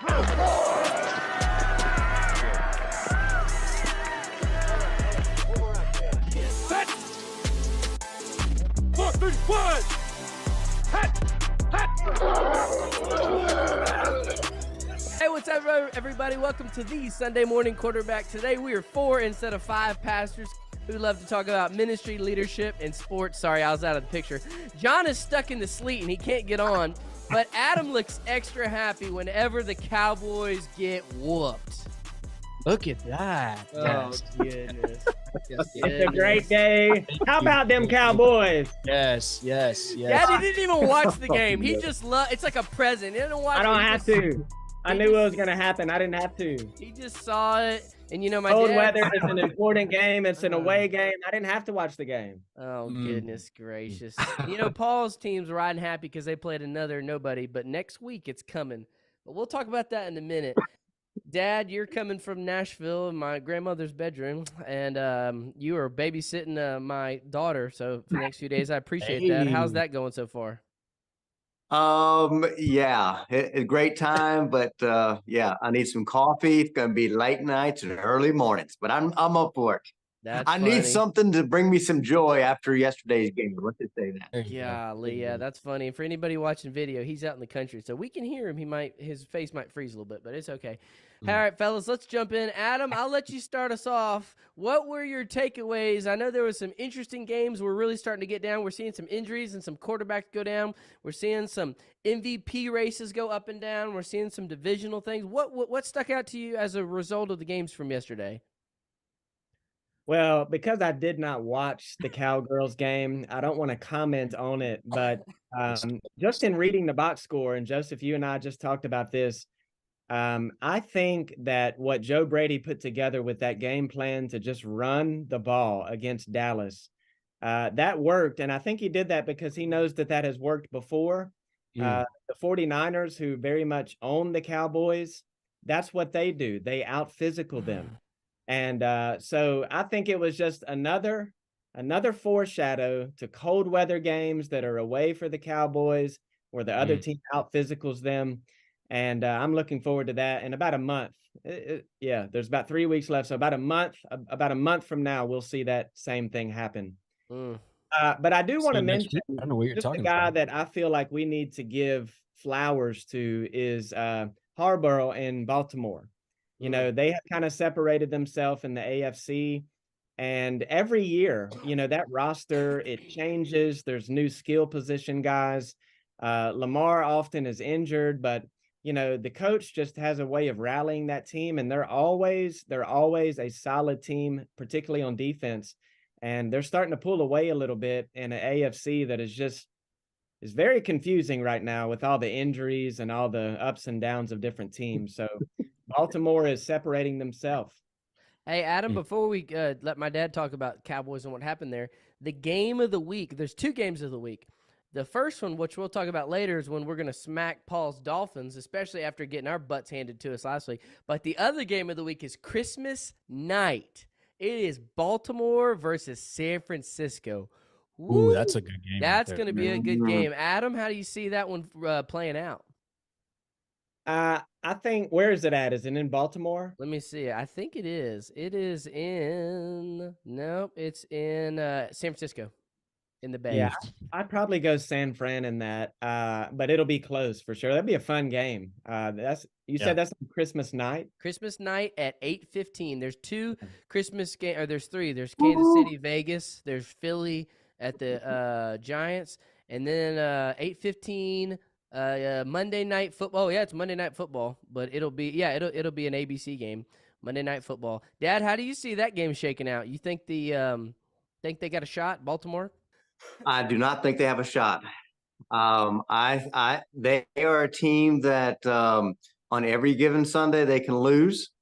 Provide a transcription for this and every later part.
Set. 4, 3, 1. Hey, what's up, everybody? Welcome to the Sunday Morning Quarterback. Today we are 4 instead of 5 pastors who love to talk about ministry, leadership, and sports. Sorry, I was out of the picture. John is stuck in the sleet and he can't get on, but Adam looks extra happy whenever the Cowboys get whooped. Look at that. Oh, goodness. It's a great day. How about them Cowboys? Yes. Daddy didn't even watch the game. He just it's like a present. He didn't watch I it. don't have to. I knew it was going to happen. I didn't have to. He just saw it. And, you know, my Cold dad... weather is an important game. It's an away game. I didn't have to watch the game. Oh, goodness gracious. You know, Paul's team's riding happy because they played another nobody, but next week it's coming. But we'll talk about that in a minute. Dad, you're coming from Nashville in my grandmother's bedroom, and you are babysitting my daughter. So for the next few days, I appreciate that. How's that going so far? Yeah, a great time, but yeah, I need some coffee. It's gonna be late nights and early mornings, but I'm up for it. That's I need something to bring me some joy after yesterday's game. Let's just say that. Golly, yeah, that's funny. And for anybody watching video, he's out in the country, so we can hear him. His face might freeze a little bit, but it's okay. All right, fellas, let's jump in. Adam, I'll let you start us off. What were your takeaways? I know there was some interesting games. We're really starting to get down. We're seeing some injuries and some quarterbacks go down. We're seeing some MVP races go up and down. We're seeing some divisional things. What stuck out to you as a result of the games from yesterday? Well, because I did not watch the Cowgirls game, I don't want to comment on it. But just in reading the box score, and Joseph, you and I just talked about this, I think that what Joe Brady put together with that game plan to just run the ball against Dallas, that worked. And I think he did that because he knows that has worked before. The 49ers, who very much own the Cowboys, that's what they do. They out-physical them. And so I think it was just another foreshadow to cold weather games that are away for the Cowboys, where the other team out-physicals them. And I'm looking forward to that in about a month. There's about 3 weeks left. So about a month from now, we'll see that same thing happen. But I do want to mention just a guy that I feel like we need to give flowers to is Harborough in Baltimore. You know, they have kind of separated themselves in the AFC. And every year, you know, that roster, it changes. There's new skill position guys. Lamar often is injured, but you know, the coach just has a way of rallying that team, and they're always a solid team, particularly on defense. And they're starting to pull away a little bit in an AFC that is very confusing right now with all the injuries and all the ups and downs of different teams. So Baltimore is separating themselves. Hey, Adam, before we let my dad talk about Cowboys and what happened there, the game of the week, there's 2 games of the week. The first one, which we'll talk about later, is when we're going to smack Paul's Dolphins, especially after getting our butts handed to us last week. But the other game of the week is Christmas night. It is Baltimore versus San Francisco. Ooh, that's a good game. That's going to be a good game. Adam, how do you see that one playing out? I think, where is it at? Is it in Baltimore? Let me see. I think it is. It's in San Francisco. In the Bay. Yeah, I'd probably go San Fran in that, but it'll be close for sure. That'd be a fun game. Said that's on Christmas night? Christmas night at 8:15. There's 2 Christmas games, or there's 3. There's Kansas City, Vegas. There's Philly at the Giants, and then 8:15 Monday Night Football. Oh, yeah, it's Monday Night Football, but it'll be an ABC game, Monday Night Football. Dad, how do you see that game shaking out? You think they got a shot, Baltimore? I do not think they have a shot. They are a team that on every given Sunday they can lose.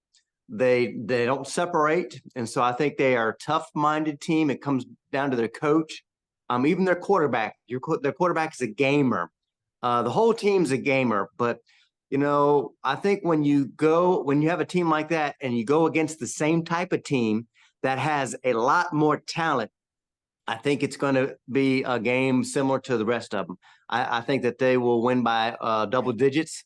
They don't separate, and so I think they are a tough-minded team. It comes down to their coach, even their quarterback. Their quarterback is a gamer. The whole team's a gamer, but you know, I think when you have a team like that and you go against the same type of team that has a lot more talent, I think it's going to be a game similar to the rest of them. I think that they will win by double digits.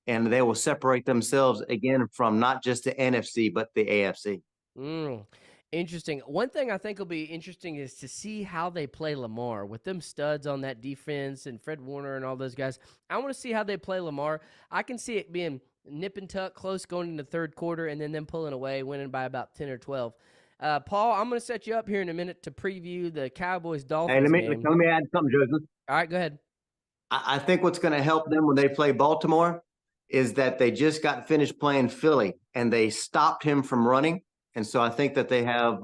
and they will separate themselves again from not just the NFC, but the AFC. Interesting. One thing I think will be interesting is to see how they play Lamar with them studs on that defense and Fred Warner and all those guys. I want to see how they play Lamar. I can see it being nip and tuck, close going into the third quarter, and then them pulling away, winning by about 10 or 12. Paul, I'm going to set you up here in a minute to preview the Cowboys-Dolphins game. Let me add something, Joseph. All right, go ahead. I think what's going to help them when they play Baltimore is that they just got finished playing Philly, and they stopped him from running. And so I think that they have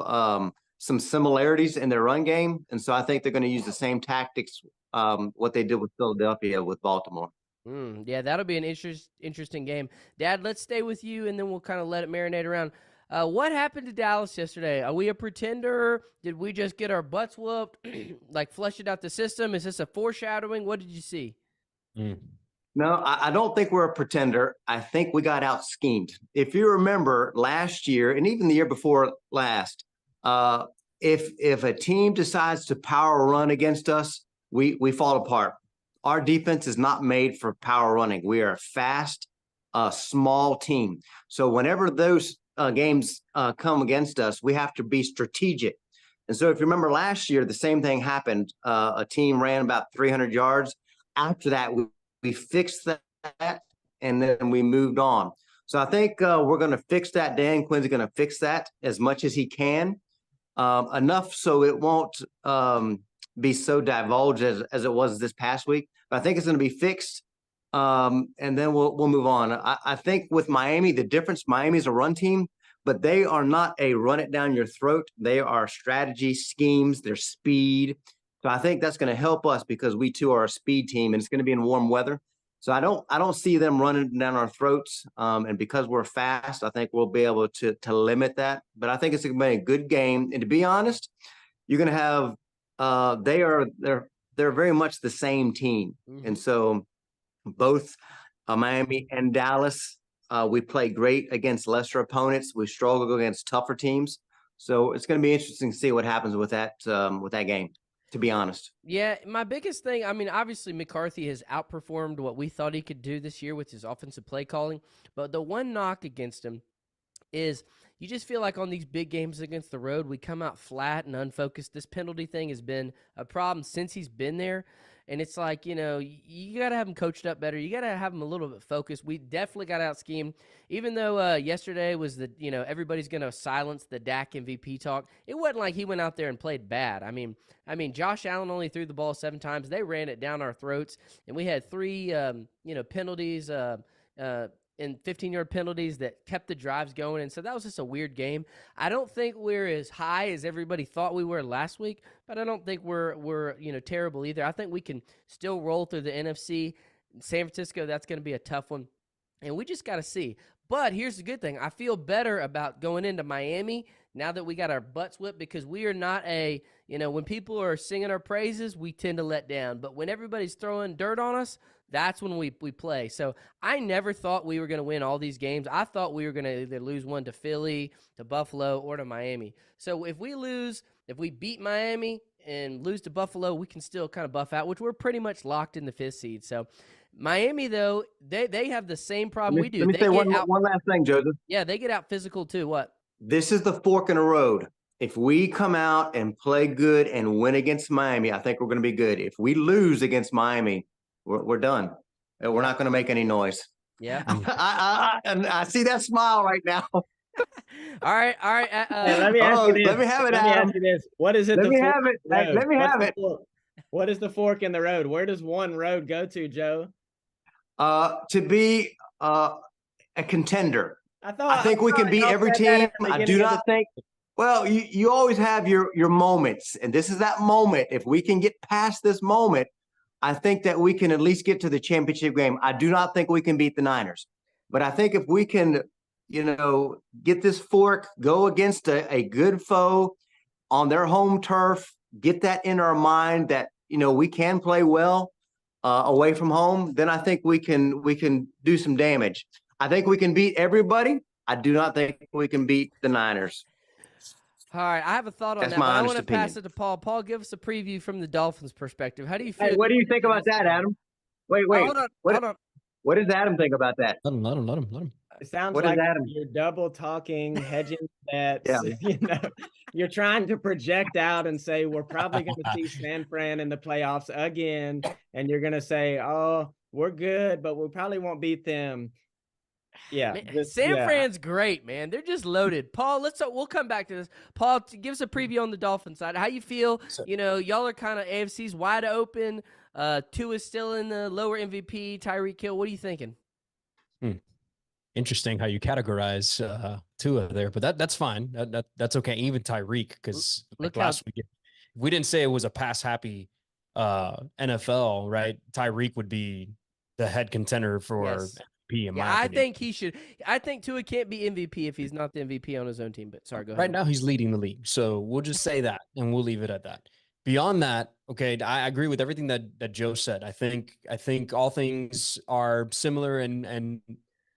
some similarities in their run game. And so I think they're going to use the same tactics, what they did with Philadelphia with Baltimore. Yeah, that'll be an interesting game. Dad, let's stay with you, and then we'll kind of let it marinate around. What happened to Dallas yesterday? Are we a pretender? Did we just get our butts whooped, like flush it out the system? Is this a foreshadowing? What did you see? No, I don't think we're a pretender. I think we got out schemed. If you remember last year, and even the year before last, if a team decides to power run against us, we fall apart. Our defense is not made for power running. We are a fast, small team. So whenever those games come against us, we have to be strategic. And so if you remember last year, the same thing happened. A team ran about 300 yards. After that, we fixed that, and then we moved on. So I think we're going to fix that. Dan Quinn's going to fix that as much as he can, enough so it won't be so divulged as it was this past week. But I think it's going to be fixed, and then we'll move on. I think with Miami, the difference, Miami's a run team, but they are not a run it down your throat. They are strategy, schemes, their speed. So I think that's going to help us because we too are a speed team, and it's going to be in warm weather. So I don't see them running down our throats. And because we're fast, I think we'll be able to limit that. But I think it's going to be a good game. And to be honest, you're going to have they're very much the same team. And so both Miami and Dallas, we play great against lesser opponents. We struggle against tougher teams. So it's going to be interesting to see what happens with that game, to be honest. Yeah, my biggest thing, I mean, obviously McCarthy has outperformed what we thought he could do this year with his offensive play calling. But the one knock against him is you just feel like on these big games against the road, we come out flat and unfocused. This penalty thing has been a problem since he's been there. And it's like, you got to have him coached up better. You got to have him a little bit focused. We definitely got out schemed. Even though yesterday was everybody's going to silence the Dak MVP talk. It wasn't like he went out there and played bad. I mean, Josh Allen only threw the ball 7 times. They ran it down our throats, and we had 3, penalties, and 15-yard penalties that kept the drives going. And so that was just a weird game. I don't think we're as high as everybody thought we were last week, but I don't think we're terrible either. I think we can still roll through the NFC. San Francisco, that's going to be a tough one. And we just got to see. But here's the good thing. I feel better about going into Miami now that we got our butts whipped, because we are not when people are singing our praises, we tend to let down. But when everybody's throwing dirt on us, that's when we play. So I never thought we were going to win all these games. I thought we were going to either lose one to Philly, to Buffalo, or to Miami. So if we beat Miami and lose to Buffalo, we can still kind of buff out, which we're pretty much locked in the 5th seed. So Miami, though, they have the same problem we do. Let me say one last thing, Joseph. Yeah, they get out physical too. What? This is the fork in the road. If we come out and play good and win against Miami, I think we're going to be good. If we lose against Miami, we're done. We're not going to make any noise. Yeah. I see that smile right now. All right. Let me ask you this. Let me have it, Let me Adam. ask you this. What is it? Let me have it. Let me have it. What is the fork in the road? Where does one road go to, Joe? To be a contender. I think we can beat every team. I do not think. Well, you always have your moments, and this is that moment. If we can get past this moment, I think that we can at least get to the championship game. I do not think we can beat the Niners, but I think if we can, get this fork, go against a good foe on their home turf, get that in our mind that, we can play well away from home, then I think we can do some damage. I think we can beat everybody. I do not think we can beat the Niners. All right, I have a thought on That's that, my but I honest want to opinion. pass it to Paul. Paul, give us a preview from the Dolphins' perspective. How do you feel? Hey, what do you think about that, Adam? Wait. Hold on. What does Adam think about that? Let him. It sounds What is like Adam? you're double talking, hedging bets. Yeah. You know, you're trying to project out and say we're probably going to see San Fran in the playoffs again, and you're going to say, "Oh, we're good, but we probably won't beat them." Yeah, Man, San yeah. Fran's great, man. They're just loaded. Paul, we'll come back to this. Paul, give us a preview on the Dolphins side. How you feel? You know, y'all are kind of AFC's wide open. Tua is still in the lower MVP. Tyreek Hill. What are you thinking? Interesting how you categorize Tua there, but that's fine. That's okay. Even Tyreek, because like last week, if we didn't say it was a pass happy NFL, right? Tyreek would be the head contender for MVP in my opinion. I think he should. I think Tua can't be MVP if he's not the MVP on his own team. But sorry, go ahead. Right now, he's leading the league, so we'll just say that, and we'll leave it at that. Beyond that, okay, I agree with everything that Joe said. I think all things are similar and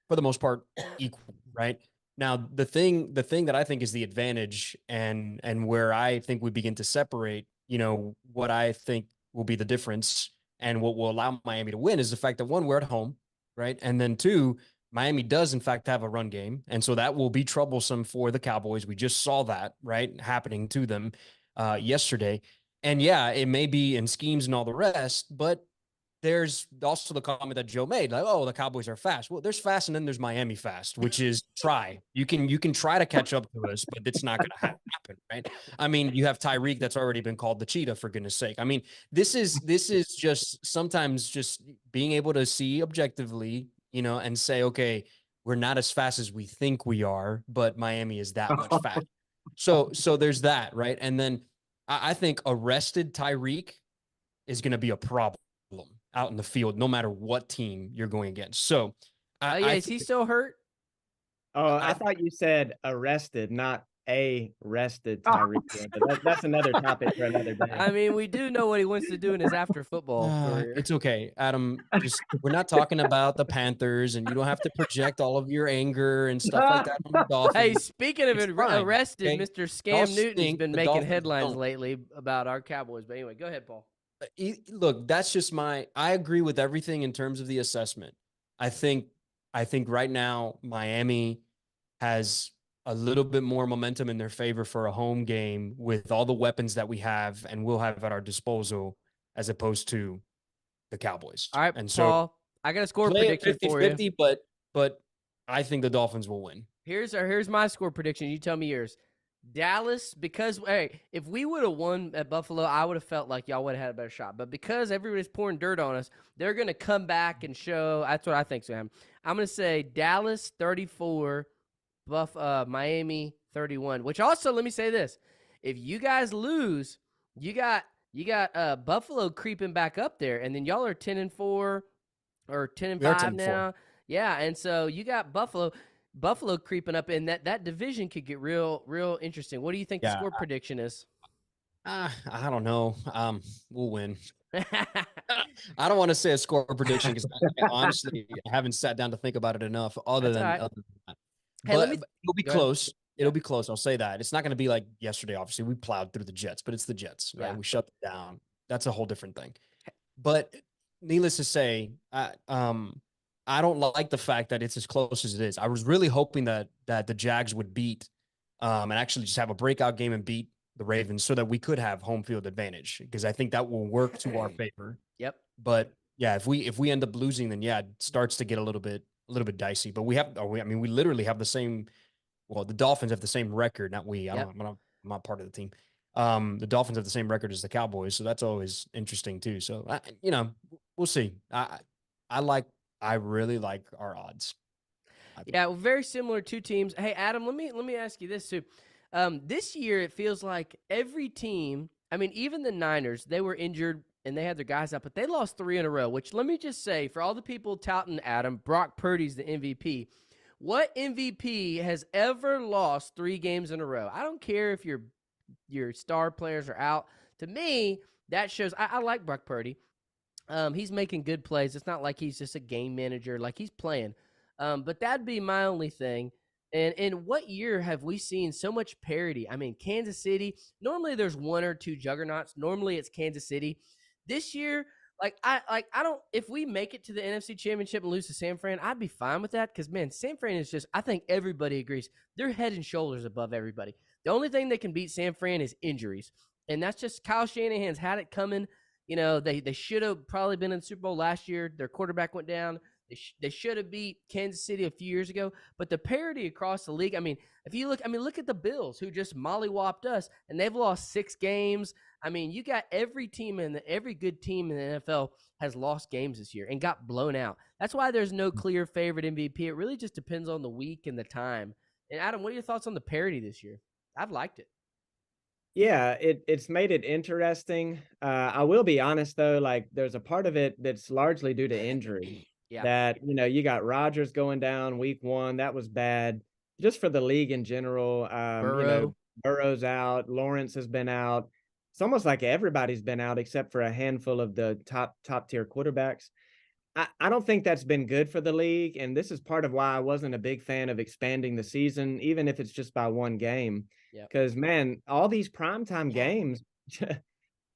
for the most part equal, right? Now, the thing that I think is the advantage and where I think we begin to separate, you know, what I think will be the difference and what will allow Miami to win is the fact that one, we're at home, right? And then two, Miami does in fact have a run game. And so that will be troublesome for the Cowboys. We just saw that, right, happening to them yesterday. And yeah, it may be in schemes and all the rest, but there's also the comment that Joe made, like, oh, the Cowboys are fast. Well, there's fast, and then there's Miami fast, which is try. You can try to catch up to us, but it's not going to happen, right? I mean, you have Tyreek that's already been called the cheetah, for goodness sake. I mean, this is just sometimes just being able to see objectively, you know, and say, okay, we're not as fast as we think we are, but Miami is that much faster. So there's that, right? And then I think arrested Tyreek is going to be a problem out in the field, no matter what team you're going against. So, is he still hurt? Oh, I thought you said arrested, not arrested Tyreek. But that's another topic for another day. I mean, we do know what he wants to do in his after football career. It's okay, Adam. Just we're not talking about the Panthers, and you don't have to project all of your anger and stuff like that on the Dolphins. Hey, speaking of arrested, okay? Mr. Scam Newton's been making Dolphins headlines don't. lately about our Cowboys. But anyway, go ahead, Paul. Look, that's just I agree with everything in terms of the assessment. I think right now Miami has a little bit more momentum in their favor for a home game with all the weapons that we have and will have at our disposal as opposed to the Cowboys. All right, and Paul, so I got a score prediction for you. 50-50, but I think the Dolphins will win. Here's my score prediction. You tell me yours. Dallas, because if we would have won at Buffalo, I would have felt like y'all would have had a better shot. But because everybody's pouring dirt on us, they're going to come back and show. That's what I think, Sam. I'm going to say Dallas 34, Miami 31. Which also, let me say this: if you guys lose, you got Buffalo creeping back up there, and then y'all are 10-4 or 10-5 now. Yeah, and so you got Buffalo creeping up, and that division could get real interesting. What do you think the score prediction is? I don't know. We'll win. I don't want to say a score prediction because honestly, I haven't sat down to think about it enough. Other than that, hey, but it'll be close. It'll be close. I'll say that. It's not going to be like yesterday. Obviously, we plowed through the Jets, but it's the Jets, right? We shut them down. That's a whole different thing. But needless to say, I don't like the fact that it's as close as it is. I was really hoping that the Jags would beat and actually just have a breakout game and beat the Ravens so that we could have home field advantage, because I think that will work to our favor. Yep. But yeah, if we end up losing, then yeah, it starts to get a little bit dicey. But we literally have the same. Well, the Dolphins have the same record. Not we. I'm not part of the team. The Dolphins have the same record as the Cowboys, so that's always interesting too. So we'll see. I really like our odds. Yeah, well, very similar two teams. Hey, Adam, let me ask you this too. This year it feels like every team, I mean, even the Niners, they were injured and they had their guys out, but they lost 3 in a row, which let me just say, for all the people touting Adam, Brock Purdy's the MVP. What MVP has ever lost 3 games in a row? I don't care if your star players are out. To me, that shows I like Brock Purdy. He's making good plays. It's not like he's just a game manager. Like, he's playing. But that'd be my only thing. And in what year have we seen so much parity? I mean, Kansas City, normally there's 1 or 2 juggernauts. Normally it's Kansas City. This year, I don't. If we make it to the NFC Championship and lose to San Fran, I'd be fine with that because man, San Fran is just. I think everybody agrees they're head and shoulders above everybody. The only thing that can beat San Fran is injuries, and that's just Kyle Shanahan's had it coming. You know, they should have probably been in the Super Bowl last year. Their quarterback went down. They should have beat Kansas City a few years ago. But the parity across the league, I mean, if you look, look at the Bills who just mollywopped us, and they've lost 6 games. I mean, you got every good team in the NFL has lost games this year and got blown out. That's why there's no clear favorite MVP. It really just depends on the week and the time. And Adam, what are your thoughts on the parity this year? I've liked it. Yeah, it's made it interesting. I will be honest though, like there's a part of it that's largely due to injury. Yeah. That, you got Rodgers going down week 1. That was bad just for the league in general. Burrow. Burrow's out. Lawrence has been out. It's almost like everybody's been out except for a handful of the top tier quarterbacks. I don't think that's been good for the league. And this is part of why I wasn't a big fan of expanding the season, even if it's just by 1 game. Because, man, all these primetime games,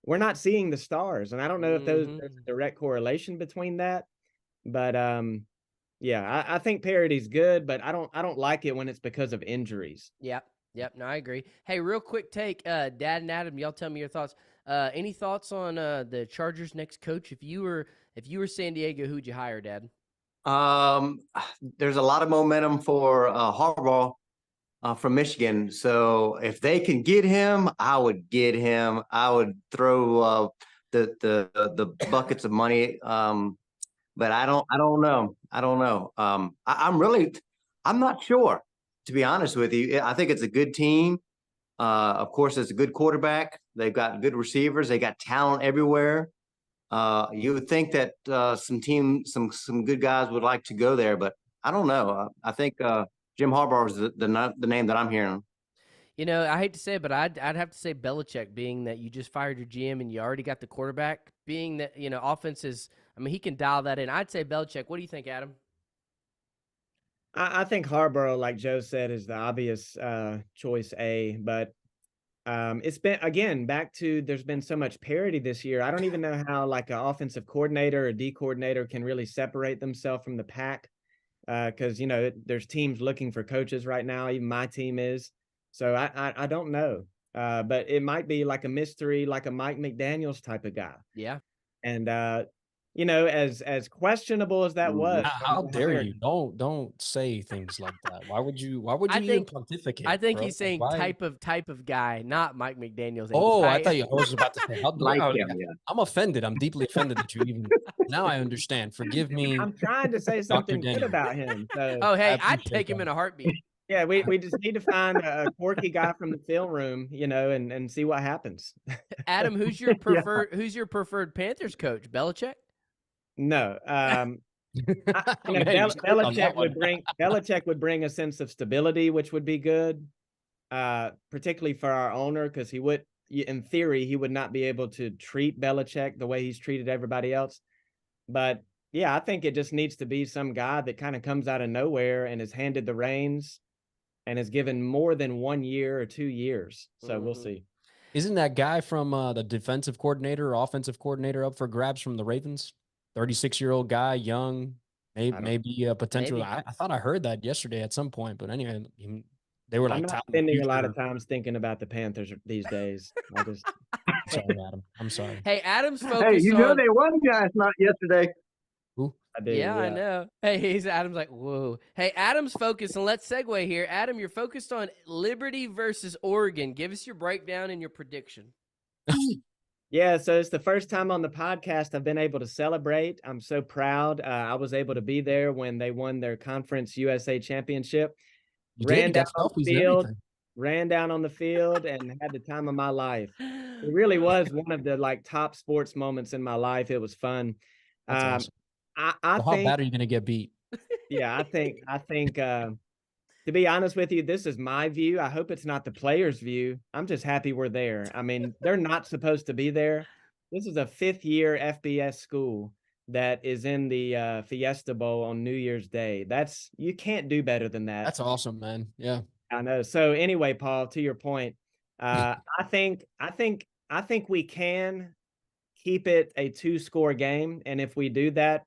we're not seeing the stars. And I don't know if there's a direct correlation between that. But, yeah, I think parity's good, but I don't like it when it's because of injuries. Yep. No, I agree. Hey, real quick take, Dad and Adam, y'all tell me your thoughts. Any thoughts on the Chargers' next coach? If you were San Diego, who'd you hire, Dad? There's a lot of momentum for Harbaugh from Michigan. So if they can get him, I would get him. I would throw the buckets of money. But I don't know. I'm not sure, to be honest with you. I think it's a good team. Of course, it's a good quarterback. They've got good receivers. They got talent everywhere. You would think that some good guys would like to go there, but I don't know. I think Jim Harbaugh is the name that I'm hearing. I hate to say it, but I'd have to say Belichick, being that you just fired your GM and you already got the quarterback, being that, offense is, he can dial that in. I'd say Belichick. What do you think, Adam? I think Harbaugh, like Joe said, is the obvious choice A, but it's been, again, back to there's been so much parity this year. I don't even know how like an offensive coordinator or D coordinator can really separate themselves from the pack because, there's teams looking for coaches right now. Even my team is. So I don't know, but it might be like a mystery, like a Mike McDaniels type of guy. Yeah. And, as questionable as that was. How dare you? Don't say things like that. Why would you even pontificate? I think bro? he's saying Why? type of guy, not Mike McDaniels. Oh, I thought you was about to say. Yeah. I'm offended. I'm deeply offended that you even. Now I understand. Forgive me. I'm trying to say something good about him. So. Oh, hey, I'd appreciate take him in a heartbeat. Yeah, we just need to find a quirky guy from the film room, and see what happens. Adam, who's your preferred Panthers coach? Belichick? No. Belichick would bring a sense of stability, which would be good, particularly for our owner, because in theory, he would not be able to treat Belichick the way he's treated everybody else. But yeah, I think it just needs to be some guy that kind of comes out of nowhere and is handed the reins and is given more than 1 year or 2 years. So we'll see. Isn't that guy from the defensive coordinator or offensive coordinator up for grabs from the Ravens? 36-year-old guy, young, maybe a potential. Maybe. I thought I heard that yesterday at some point, but anyway, they were like, I'm not spending a lot of time thinking about the Panthers these days. Sorry, Adam. I'm sorry. Hey, Adam's focused Hey, you know on... they won, guys, not yesterday. Who? I do, yeah, I know. Hey, Adam's like, whoa. Hey, Adam's focused, and let's segue here. Adam, you're focused on Liberty versus Oregon. Give us your breakdown and your prediction. Yeah, so it's the first time on the podcast I've been able to celebrate. I'm so proud. I was able to be there when they won their Conference USA Championship. Ran down on the field and had the time of my life. It really was one of the top sports moments in my life. It was fun. That's awesome. I how think, bad are you going to get beat? Yeah, I think to be honest with you, this is my view. I hope it's not the players' view. I'm just happy we're there. I mean, they're not supposed to be there. This is a 5th-year FBS school that is in the Fiesta Bowl on New Year's Day. You can't do better than that. That's awesome, man. Yeah, I know. So anyway, Paul, to your point, I think we can keep it a 2-score game. And if we do that,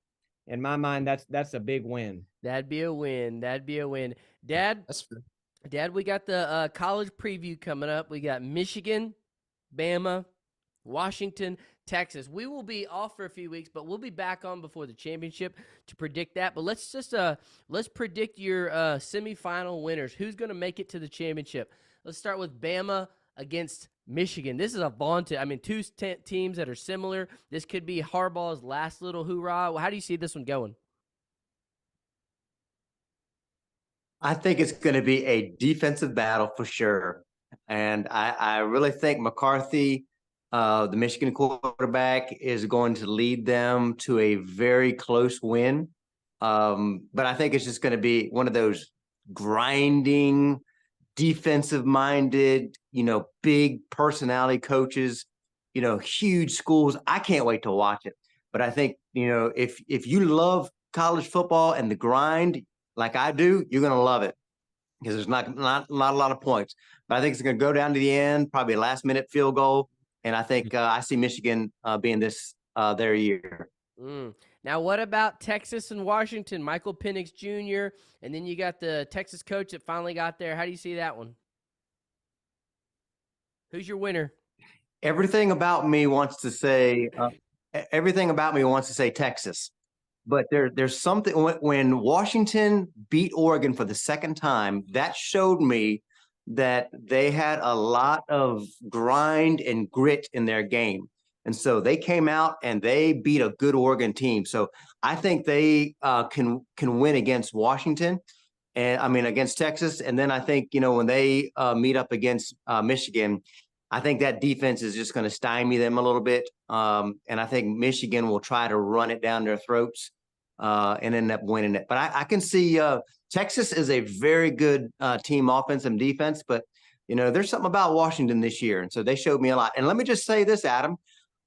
in my mind, that's a big win. That'd be a win. That'd be a win. Dad, That's fair. Dad, we got the college preview coming up. We got Michigan, Bama, Washington, Texas. We will be off for a few weeks, but we'll be back on before the championship to predict that. But let's just let's predict your semifinal winners. Who's going to make it to the championship? Let's start with Bama against Michigan. This is a vaunted, two teams that are similar. This could be Harbaugh's last little hoorah. How do you see this one going? I think it's going to be a defensive battle for sure. And I really think McCarthy, the Michigan quarterback, is going to lead them to a very close win. But I think it's just going to be one of those grinding, defensive-minded, big personality coaches, huge schools. I can't wait to watch it. But I think, if you love college football and the grind like I do, you're going to love it because there's not a lot of points. But I think it's going to go down to the end, probably a last-minute field goal. And I think I see Michigan being their year. Now, what about Texas and Washington? Michael Penix Jr., and then you got the Texas coach that finally got there. How do you see that one? Who's your winner? Everything about me wants to say Texas. But there's something when Washington beat Oregon for the second time, that showed me that they had a lot of grind and grit in their game. And so they came out and they beat a good Oregon team. So I think they can win against Washington and against Texas. And then I think, when they meet up against Michigan, I think that defense is just going to stymie them a little bit. And I think Michigan will try to run it down their throats and end up winning it. But I can see Texas is a very good team, offense and defense. But, there's something about Washington this year. And so they showed me a lot. And let me just say this, Adam.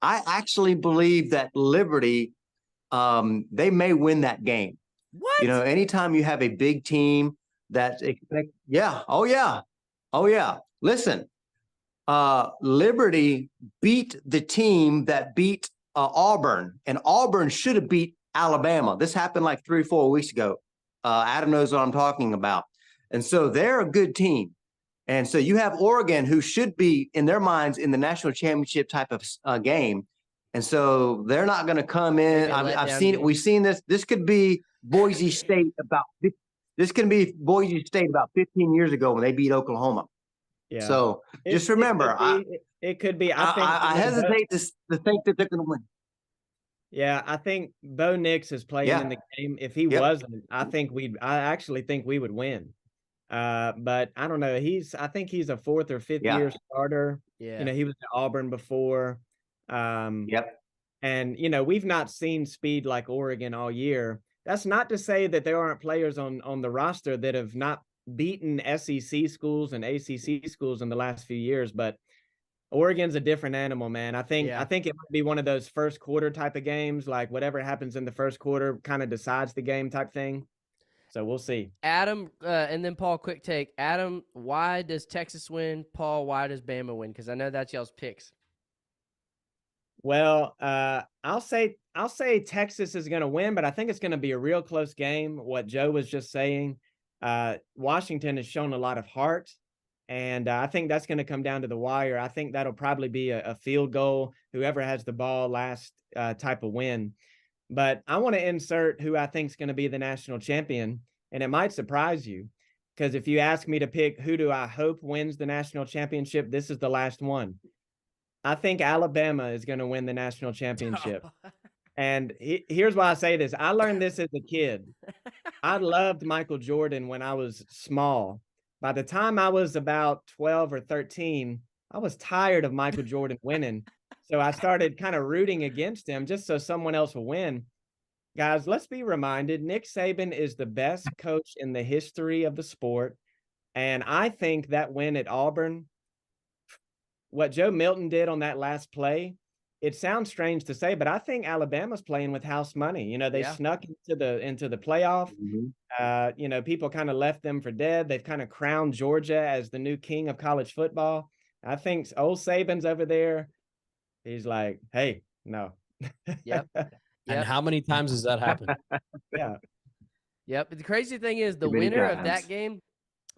I actually believe that Liberty, they may win that game. What? Anytime you have a big team that expect, yeah. Oh, yeah. Listen, Liberty beat the team that beat Auburn, and Auburn should have beat Alabama. This happened like 3 or 4 weeks ago. Adam knows what I'm talking about. And so they're a good team. And so you have Oregon, who should be, in their minds, in the national championship type of game. And so they're not going to come in. I've seen it. We've seen this. This could be Boise State about 15 years ago when they beat Oklahoma. Yeah. So just remember, it could be. I hesitate to think that they're going to win. Yeah, I think Bo Nix is playing in the game. If he wasn't, I actually think we would win. But I don't know. I think he's a 4th or 5th year starter. Yeah. He was at Auburn before. And we've not seen speed like Oregon all year. That's not to say that there aren't players on the roster that have not beaten SEC schools and ACC schools in the last few years, but Oregon's a different animal, man. I think it might be one of those first quarter type of games, like whatever happens in the first quarter kind of decides the game type thing. So we'll see. Adam, and then Paul, quick take. Adam, why does Texas win? Paul, why does Bama win? Because I know that's y'all's picks. Well, I'll say Texas is going to win, but I think it's going to be a real close game. What Joe was just saying, Washington has shown a lot of heart, and I think that's going to come down to the wire. I think that'll probably be a field goal, whoever has the ball last type of win. But I want to insert who I think is going to be the national champion, and it might surprise you, because if you ask me to pick who do I hope wins the national championship, this is the last one. I think Alabama is going to win the national championship. And here's why I say this. I learned this as a kid. I loved Michael Jordan when I was small. By the time I was about 12 or 13, I was tired of Michael Jordan winning. So I started kind of rooting against him just so someone else will win. Guys, let's be reminded, Nick Saban is the best coach in the history of the sport. And I think that win at Auburn, what Joe Milton did on that last play, it sounds strange to say, but I think Alabama's playing with house money. They snuck into the playoff. Mm-hmm. People kind of left them for dead. They've kind of crowned Georgia as the new king of college football. I think old Saban's over there. He's like, hey, No. Yep. And Yep. how many times has that happened? Yeah. Yep. The crazy thing is the Too many winner of times. that game,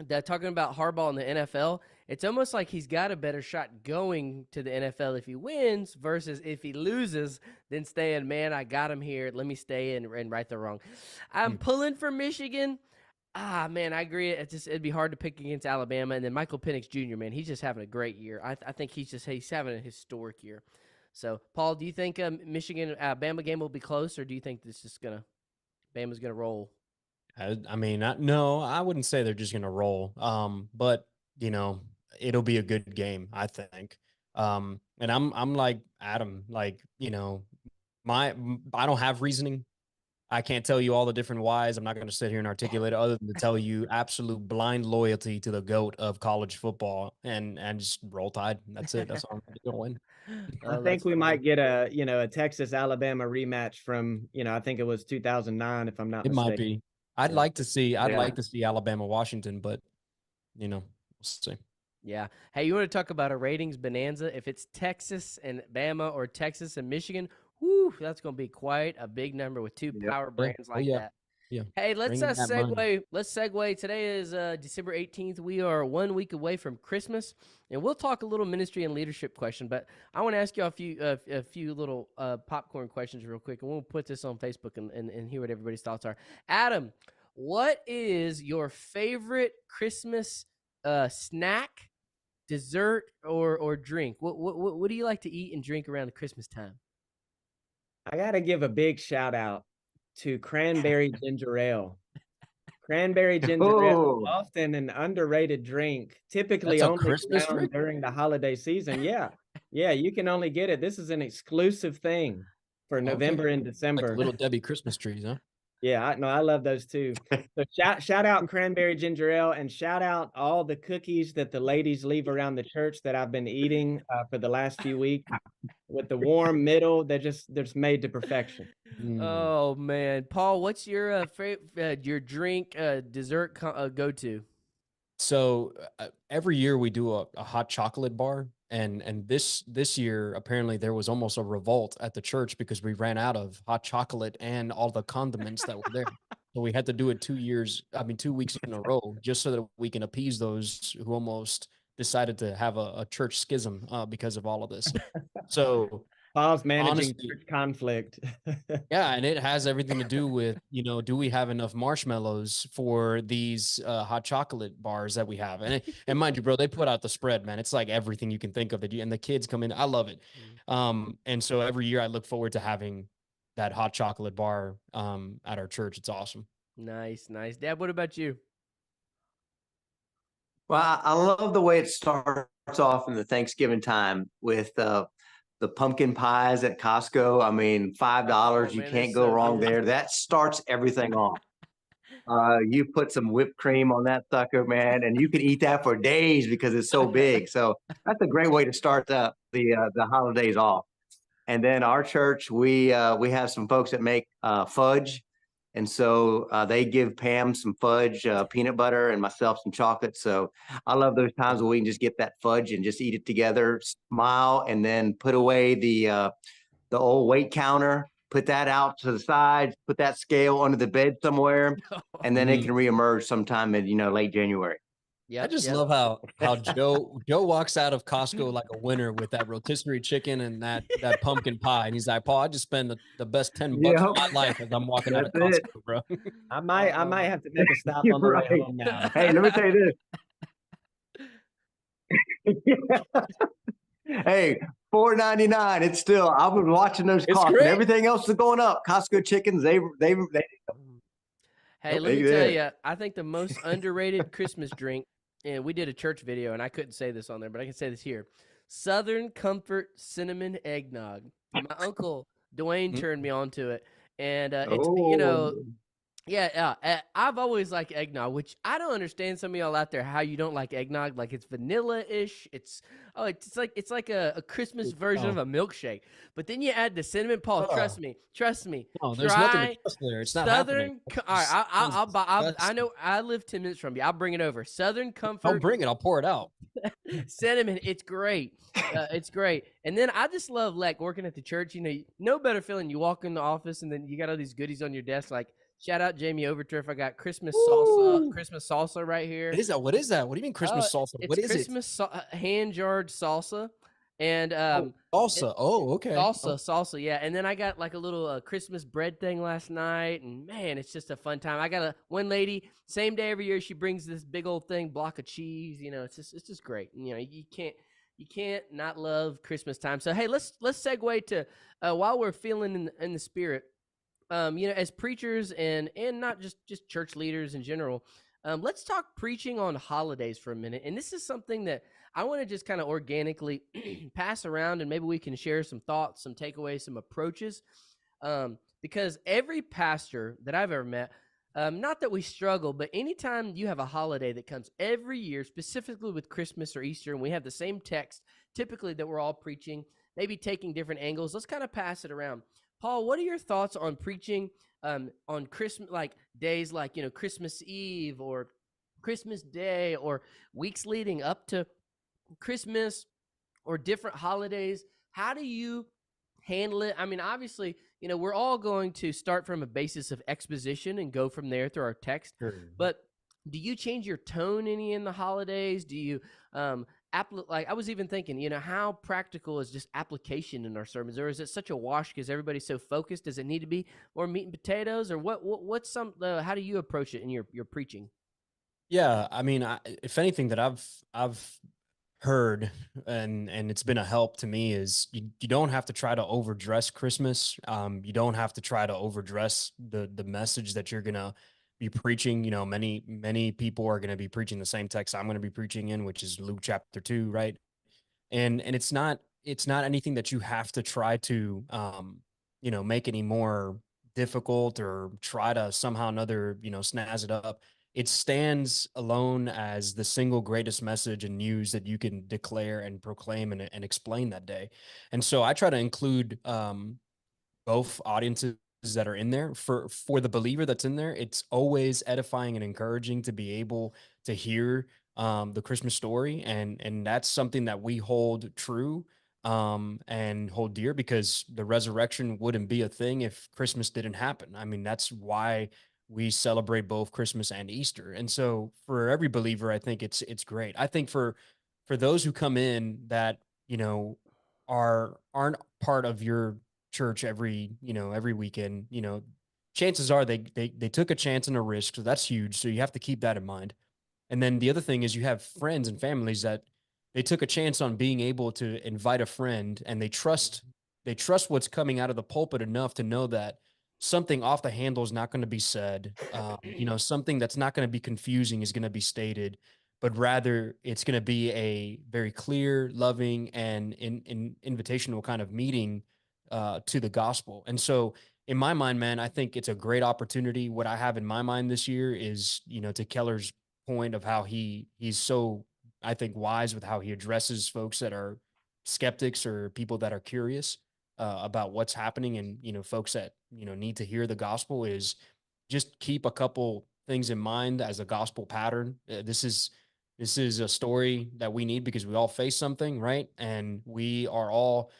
that talking about Harbaugh in the NFL, it's almost like he's got a better shot going to the NFL if he wins versus if he loses, then staying, man, I got him here. Let me stay and right the wrong. I'm pulling for Michigan. Man, I agree. It'd be hard to pick against Alabama. And then Michael Penix Jr., man, he's just having a great year. I think he's having a historic year. So, Paul, do you think Michigan Alabama game will be close, or do you think this is Bama's gonna roll? I mean, no, I wouldn't say they're just going to roll. But you know, it'll be a good game, I think. And I'm like Adam, like, you know, I don't have reasoning. I can't tell you all the different whys. I'm not going to sit here and articulate it other than to tell you absolute blind loyalty to the GOAT of college football and just roll Tide. That's it. That's all I'm going to win. I think we might get a Texas Alabama rematch from, I think it was 2009, if I'm not It mistaken. might be. I'd Yeah. like to see Yeah. Alabama, Washington, but we'll see. Yeah. Hey, you want to talk about a ratings bonanza? If it's Texas and Bama or Texas and Michigan, whoo, that's going to be quite a big number with two Yep. power brands like yeah. that. Yeah. Hey, let's Bring that money. segue. Let's segue. Today is December 18th. We are 1 week away from Christmas, and we'll talk a little ministry and leadership question. But I want to ask you a few little popcorn questions real quick, and we'll put this on Facebook and hear what everybody's thoughts are. Adam, what is your favorite Christmas snack, dessert, or drink? What do you like to eat and drink around the Christmas time? I got to give a big shout out to cranberry ginger ale. Cranberry ginger ale, Oh, often an underrated drink, typically That's a only Christmas around drink? during the holiday season. Yeah. Yeah, you can only get it. This is an exclusive thing for November and Like December. little Debbie Christmas trees, huh? Yeah, I love those too. So shout out cranberry ginger ale, and shout out all the cookies that the ladies leave around the church that I've been eating for the last few weeks with the warm middle. They're just made to perfection. Oh man, Paul, what's your your drink dessert go to? So every year we do a hot chocolate bar, and this year apparently there was almost a revolt at the church because we ran out of hot chocolate and all the condiments that were there. So we had to do it 2 weeks in a row, just so that we can appease those who almost decided to have a church schism because of all of this. So Paul's managing honestly, church conflict. yeah, and it has everything to do with, do we have enough marshmallows for these hot chocolate bars that we have? And mind you, bro, they put out the spread, man. It's like everything you can think of and the kids come in. I love it. And so every year I look forward to having that hot chocolate bar at our church. It's awesome. Nice. Dad, what about you? well, I love the way it starts off in the Thanksgiving time with the pumpkin pies at Costco. I mean, $5, you man, can't it's go so wrong good. there. That starts everything off. You put some whipped cream on that sucker, man, and you can eat that for days because it's so big. So that's a great way to start the holidays off. And then our church, we have some folks that make fudge, and so they give Pam some fudge, peanut butter, and myself some chocolate. So I love those times where we can just get that fudge and just eat it together, smile, and then put away the old weight counter, put that out to the side, put that scale under the bed somewhere, and then it can reemerge sometime in late January. Yep, I just yep. love how Joe walks out of Costco like a winner with that rotisserie chicken and that pumpkin pie, and he's like, Paul, I just spent the best $10 of my life as I'm walking out of That's it. Costco, bro. I might have to make a stop You're on the way right. home now. Hey, let me tell you this. Hey, $4.99. It's still. I was watching those It's costs, great. and everything else is going up. Costco chickens, they Hey, let me tell you, I think the most underrated Christmas drink, and we did a church video, and I couldn't say this on there, but I can say this here: Southern Comfort Cinnamon Eggnog. My uncle Dwayne turned me on to it, and it's Yeah, I've always liked eggnog, which I don't understand some of y'all out there how you don't like eggnog. Like it's vanilla-ish. It's like a Christmas version of Oh, a milkshake. But then you add the cinnamon. Paul, oh, trust me. no, there's nothing to Try trust there. It's not happening. Southern. That All right, just sounds I disgusting. know I live 10 minutes from you. I'll bring it over. Southern Don't Comfort bring it. I'll pour it out. cinnamon. It's great. It's great. And then I just love like working at the church. You know, no better feeling. You walk in the office and then you got all these goodies on your desk. Like shout out Jamie Overturf. I got Ooh. Christmas salsa right here. What is that? What is that? What do you mean Oh, Christmas salsa? it's What is it? hand jarred salsa, and Oh, salsa. Oh, okay. Oh, salsa, yeah. And then I got like a little Christmas bread thing last night, and man, it's just a fun time. I got one lady, same day every year, she brings this big old thing, block of cheese. You know, it's just great. You know, you can't not love Christmas time. So hey, let's segue to while we're feeling in the spirit. You know, as preachers and not just church leaders in general, let's talk preaching on holidays for a minute. And this is something that I want to just kind of organically pass around, and maybe we can share some thoughts, some takeaways, some approaches. Because every pastor that I've ever met, not that we struggle, but anytime you have a holiday that comes every year, specifically with Christmas or Easter, and we have the same text, typically that we're all preaching, maybe taking different angles, let's kind of pass it around. Paul, what are your thoughts on preaching on Christmas, like days like, you know, Christmas Eve or Christmas Day or weeks leading up to Christmas or different holidays? How do you handle it? I mean, obviously, you know, we're all going to start from a basis of exposition and go from there through our text. sure. But do you change your tone any in the holidays? Do you like I was even thinking, you know, how practical is just application in our sermons, or is it such a wash because everybody's so focused? Does it need to be more meat and potatoes, or what's some? How do you approach it in your preaching? Yeah, I mean, if anything that I've heard and it's been a help to me is you don't have to try to overdress Christmas. You don't have to try to overdress the message that you're gonna be preaching. You know, many people are gonna be preaching the same text I'm gonna be preaching in, which is Luke chapter 2, right? And it's not anything that you have to try to make any more difficult or try to somehow another snazz it up. It stands alone as the single greatest message and news that you can declare and proclaim and explain that day. And so I try to include both audiences that are in there. For the believer that's in there, it's always edifying and encouraging to be able to hear the Christmas story, and that's something that we hold true and hold dear, because the resurrection wouldn't be a thing if Christmas didn't happen. I mean, that's why we celebrate both Christmas and Easter. And so for every believer, I think it's great. I think for those who come in that aren't part of your church every weekend, chances are they took a chance and a risk. So that's huge. So you have to keep that in mind. And then the other thing is you have friends and families that they took a chance on being able to invite a friend, and they trust what's coming out of the pulpit enough to know that something off the handle is not going to be said. Something that's not going to be confusing is going to be stated, but rather it's going to be a very clear, loving, and invitational kind of meeting to the gospel. And so in my mind, man, I think it's a great opportunity. What I have in my mind this year is, to Keller's point of how he's so, I think, wise with how he addresses folks that are skeptics or people that are curious about what's happening, and folks that need to hear the gospel, is just keep a couple things in mind as a gospel pattern. This is a story that we need because we all face something, right? And we are all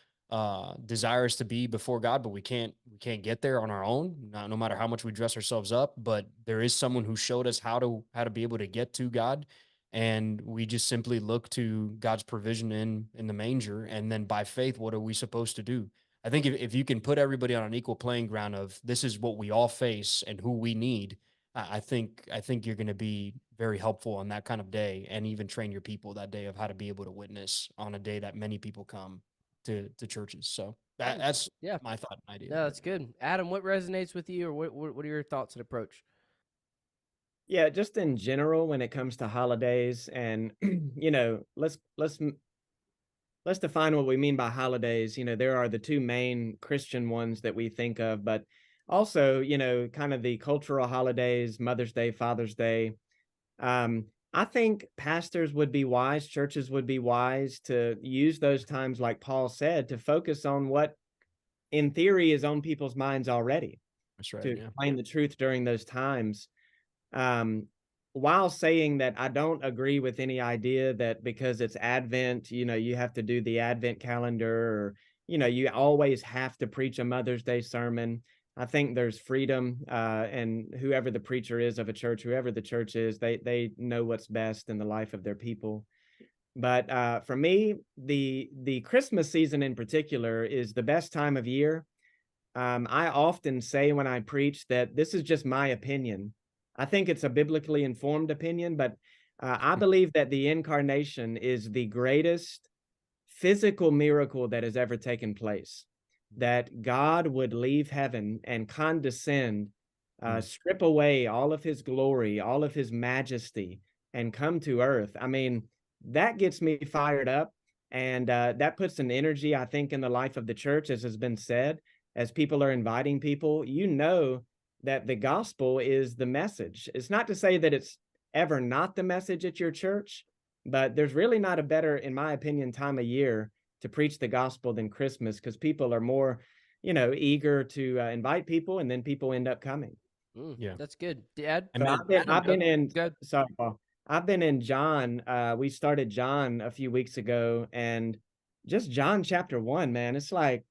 desirous to be before God, but we can't get there on our own, no matter how much we dress ourselves up. But there is someone who showed us how to be able to get to God, and we just simply look to God's provision in the manger. And then by faith, what are we supposed to do? I think if you can put everybody on an equal playing ground of this is what we all face and who we need, I think you're going to be very helpful on that kind of day, and even train your people that day of how to be able to witness on a day that many people come to churches. So that's Yeah, my thought and idea. no, that's good. Adam, what resonates with you, or what are your thoughts and approach? Yeah, just in general, when it comes to holidays, and let's define what we mean by holidays. There are the two main Christian ones that we think of, but also, kind of the cultural holidays, Mother's Day, Father's Day. I think pastors would be wise, churches would be wise to use those times, like Paul said, to focus on what in theory is on people's minds already, That's right. to Yeah. explain the truth during those times. Um, while saying that I don't agree with any idea that because it's Advent, you have to do the Advent calendar, or, you always have to preach a Mother's Day sermon. I think there's freedom, and whoever the preacher is of a church, whoever the church is, they know what's best in the life of their people. But for me, the Christmas season in particular is the best time of year. I often say when I preach that this is just my opinion. I think it's a biblically informed opinion, but I believe that the incarnation is the greatest physical miracle that has ever taken place. That God would leave heaven and condescend, strip away all of his glory, all of his majesty, and come to earth. I mean, that gets me fired up. And that puts an energy, I think, in the life of the church, as has been said, as people are inviting people. That the gospel is the message. It's not to say that it's ever not the message at your church, but there's really not a better, in my opinion, time of year to preach the gospel than Christmas, because people are more, eager to invite people, and then people end up coming. Yeah. That's good. Dad? And So man, I've been in, Good. sorry, Paul. I've been in John. We started John a few weeks ago, and just John chapter 1, man, it's like,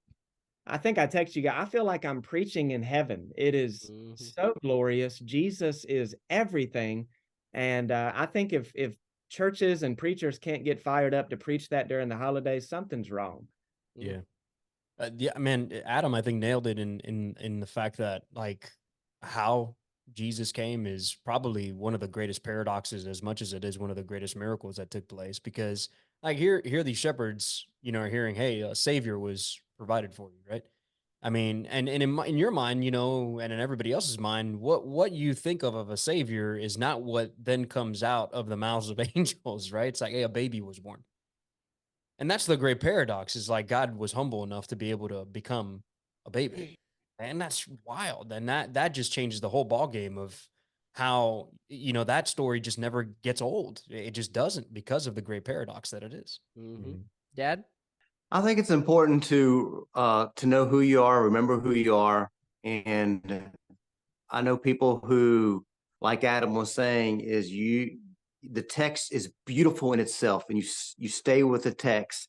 I think I text you guys, I feel like I'm preaching in heaven. It is so glorious. Jesus is everything. And I think if churches and preachers can't get fired up to preach that during the holidays, something's wrong. yeah. Yeah, man, Adam, I think nailed it in the fact that, like, how Jesus came is probably one of the greatest paradoxes, as much as it is one of the greatest miracles that took place. Because, like, here these shepherds, are hearing, hey, a savior was provided for you, right? I mean, and in your mind, and in everybody else's mind, what you think of a savior is not what then comes out of the mouths of angels, right? It's like, hey, a baby was born. And that's the great paradox, is like God was humble enough to be able to become a baby. And that's wild. And that just changes the whole ball game of how, that story just never gets old. It just doesn't, because of the great paradox that it is. Dad? I think it's important to know who you are, remember who you are. And I know people who, like Adam was saying, the text is beautiful in itself, and you stay with the text.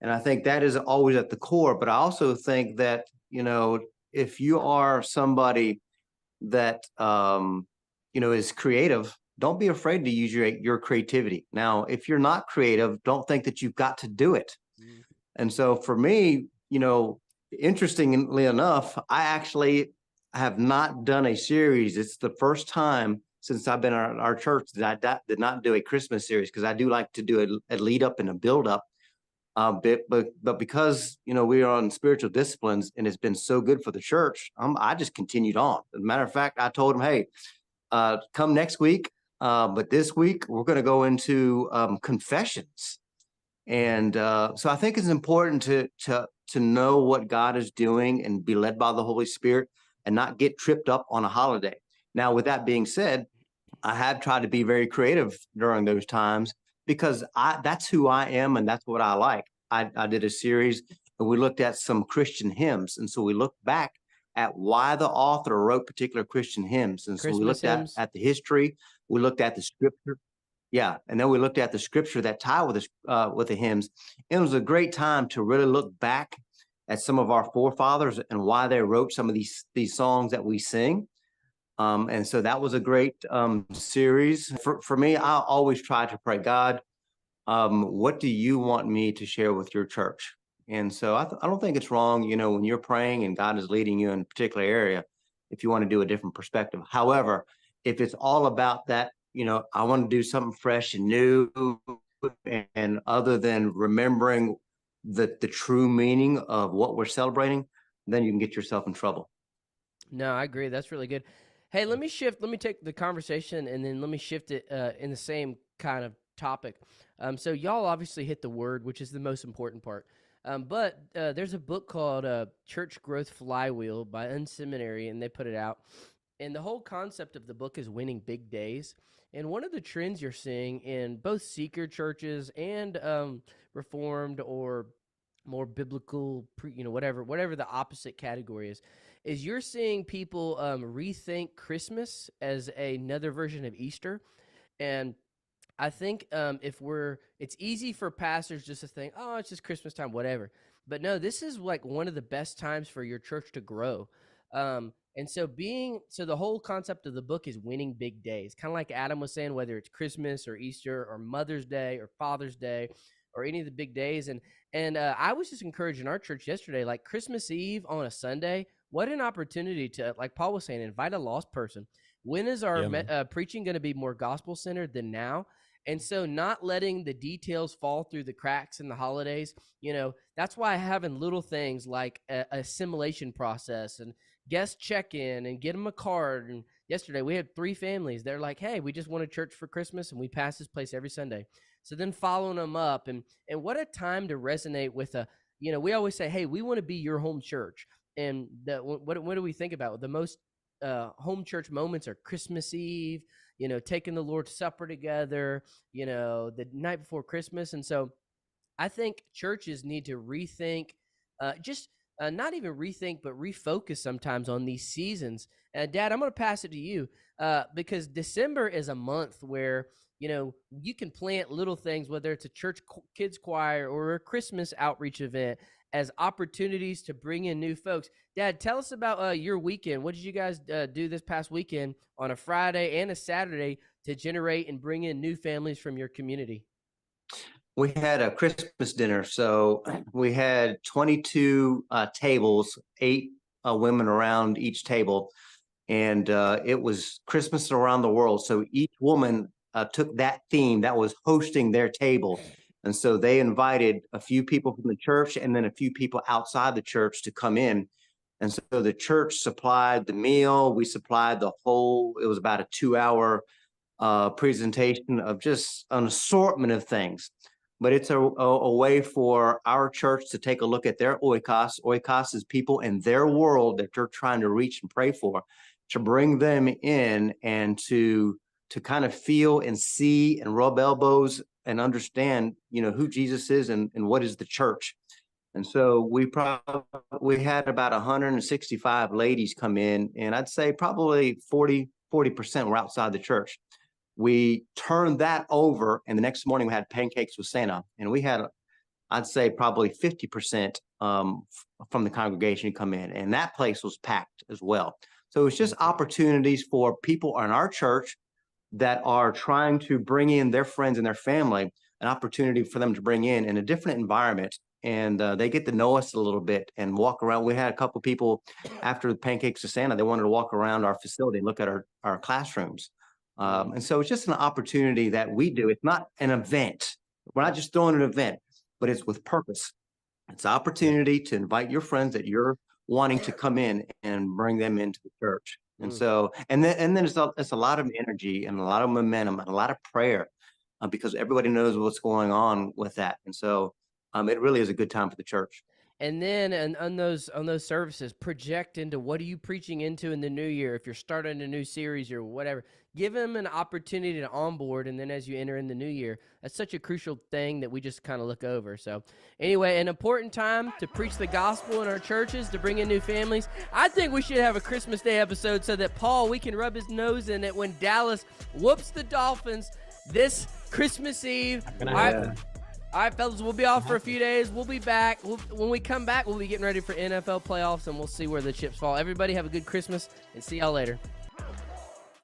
And I think that is always at the core. But I also think that, if you are somebody that, is creative, don't be afraid to use your creativity. Now, if you're not creative, don't think that you've got to do it. And so for me, interestingly enough, I actually have not done a series. It's the first time since I've been at our church that I did not do a Christmas series, because I do like to do a lead up and a build up. But because, we are on spiritual disciplines and it's been so good for the church, I just continued on. As a matter of fact, I told them, hey, come next week. But this week we're going to go into confessions. And so I think it's important to know what God is doing and be led by the Holy Spirit, and not get tripped up on a holiday. Now, with that being said, I have tried to be very creative during those times, because that's who I am and that's what I like. I did a series and we looked at some Christian hymns. And so we looked back at why the author wrote particular Christian hymns. And so we looked at the history, we looked at the scripture. Yeah. And then we looked at the scripture that tie with the hymns. It was a great time to really look back at some of our forefathers and why they wrote some of these songs that we sing. And so that was a great series. For me, I always try to pray, God, what do you want me to share with your church? And so I don't think it's wrong, when you're praying and God is leading you in a particular area, if you want to do a different perspective. However, if it's all about that, I want to do something fresh and new, and other than remembering the true meaning of what we're celebrating, then you can get yourself in trouble. No, I agree. That's really good. Hey, let me take the conversation and then let me shift it in the same kind of topic. So y'all obviously hit the word, which is the most important part. But there's a book called Church Growth Flywheel by Unseminary, and they put it out. And the whole concept of the book is winning big days. And one of the trends you're seeing in both seeker churches and Reformed or more biblical, whatever the opposite category is you're seeing people rethink Christmas as another version of Easter. And I think it's easy for pastors just to think, oh, it's just Christmas time, whatever. But no, this is like one of the best times for your church to grow. And so the whole concept of the book is winning big days, kind of like Adam was saying, whether it's Christmas or Easter or Mother's Day or Father's Day or any of the big days. And I was just encouraging our church yesterday, like Christmas Eve on a Sunday, what an opportunity to, like Paul was saying, invite a lost person. When is our preaching going to be more gospel-centered than now? And so not letting the details fall through the cracks in the holidays, that's why having little things like a assimilation process and guest check-in and get them a card. And yesterday we had 3 families. They're like, hey, we just want a church for Christmas and we pass this place every Sunday. So then following them up and what a time to resonate with we always say, hey, we want to be your home church. And what do we think about? The most home church moments are Christmas Eve, taking the Lord's Supper together, the night before Christmas. And so I think churches need to rethink, not even rethink, but refocus sometimes on these seasons. Dad, I'm going to pass it to you because December is a month where, you can plant little things, whether it's a church kids choir or a Christmas outreach event, as opportunities to bring in new folks. Dad, tell us about your weekend. What did you guys do this past weekend on a Friday and a Saturday to generate and bring in new families from your community? We had a Christmas dinner. So we had 22 tables, 8 women around each table. And it was Christmas around the world. So each woman took that theme that was hosting their table. And so they invited a few people from the church and then a few people outside the church to come in. And so the church supplied the meal. We supplied it was about a 2-hour presentation of just an assortment of things. But it's a way for our church to take a look at their oikos. Oikos is people in their world that they're trying to reach and pray for, to bring them in and to kind of feel and see and rub elbows and understand, who Jesus is and what is the church. And so we had about 165 ladies come in, and I'd say probably 40% were outside the church. We turned that over, and the next morning we had pancakes with Santa, and we had, I'd say probably 50% from the congregation come in, and that place was packed as well. So it's just opportunities for people in our church that are trying to bring in their friends and their family, an opportunity for them to bring in a different environment. And they get to know us a little bit and walk around. We had a couple people after the Pancakes to Santa, they wanted to walk around our facility and look at our classrooms. And so it's just an opportunity that we do. It's not an event. We're not just throwing an event, but it's with purpose. It's an opportunity to invite your friends that you're wanting to come in and bring them into the church. And so, and then it's a lot of energy and a lot of momentum and a lot of prayer because everybody knows what's going on with that. And so it really is a good time for the church. And then on those services, project into what are you preaching into in the new year? If you're starting a new series or whatever, give them an opportunity to onboard. And then as you enter in the new year, that's such a crucial thing that we just kind of look over. So anyway, an important time to preach the gospel in our churches, to bring in new families. I think we should have a Christmas Day episode so that we can rub his nose in it when Dallas whoops the Dolphins this Christmas Eve. All right, fellas, we'll be off for a few days. We'll be back. When we come back, we'll be getting ready for NFL playoffs, and we'll see where the chips fall. Everybody have a good Christmas, and see y'all later.